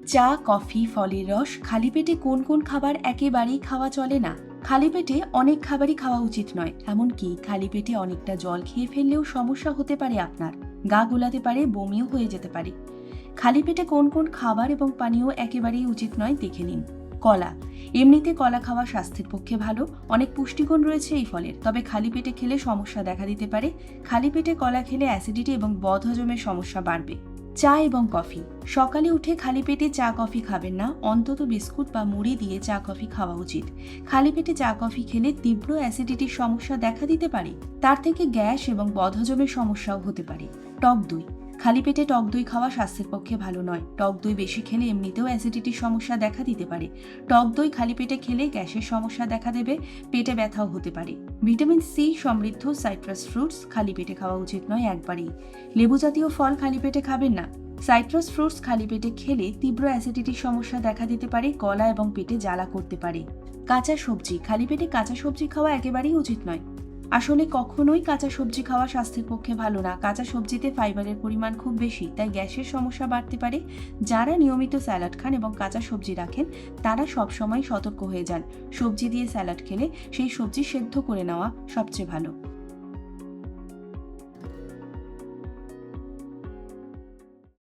চা, কফি, ফলের রস খালি পেটে কোন কোন খাবার একেবারেই খাওয়া চলে না? খালি পেটে অনেক খাবারই খাওয়া উচিত নয়, এমনকি খালি পেটে অনেকটা জল খেয়ে ফেললেও সমস্যা হতে পারে আপনার। গা গোলাতে পারে, বমিও হয়ে যেতে পারে। খালি পেটে কোন কোন খাবার এবং পানীয় একেবারেই উচিত নয় দেখে নিন। কলা। এমনিতে কলা খাওয়া স্বাস্থ্যের পক্ষে ভালো, অনেক পুষ্টিগুণ রয়েছে এই ফলের, তবে খালি পেটে খেলে সমস্যা দেখা দিতে পারে। খালি পেটে কলা খেলে অ্যাসিডিটি এবং বদহজমের সমস্যা বাড়বে। চা এবং কফি। সকালে উঠে খালি পেটে চা কফি খাবেন না, অন্তত বিস্কুট বা মুড়ি দিয়ে চা কফি খাওয়া উচিত। খালি পেটে চা কফি খেলে তীব্র অ্যাসিডিটির সমস্যা দেখা দিতে পারে, তার থেকে গ্যাস এবং বদহজমের সমস্যাও হতে পারে। টক দই। খালি পেটে টক দই খাওয়া স্বাস্থ্যের পক্ষে ভালো নয়। টক দই বেশি খেলে এমনিতেও অ্যাসিডিটির সমস্যা দেখা দিতে পারে। টক দই খালি পেটে খেলে গ্যাসের সমস্যা দেখা দেবে, পেটে ব্যথাও হতে পারে। ভিটামিন সি সমৃদ্ধ সাইট্রাস ফ্রুটস খালি পেটে খাওয়া উচিত নয় একবারেই। লেবু জাতীয় ফল খালি পেটে খাবেন না। সাইট্রাস ফ্রুটস খালি পেটে খেলে তীব্র অ্যাসিডিটির সমস্যা দেখা দিতে পারে, গলা এবং পেটে জ্বালা করতে পারে। কাঁচা সবজি। খালি পেটে কাঁচা সবজি খাওয়া একেবারেই উচিত নয়। আসলে কখনোই কাঁচা সবজি খাওয়া স্বাস্থ্যের পক্ষে ভালো না। কাঁচা সবজিতে ফাইবারের পরিমাণ খুব বেশি, তাই গ্যাসের সমস্যা বাড়তে পারে। যারা নিয়মিত স্যালাড খান এবং কাঁচা সবজি রাখেন, তারা সবসময় সতর্ক হয়ে যান। সবজি দিয়ে স্যালাড খেলে সেই সবজি সেদ্ধ করে নেওয়া সবচেয়ে ভালো।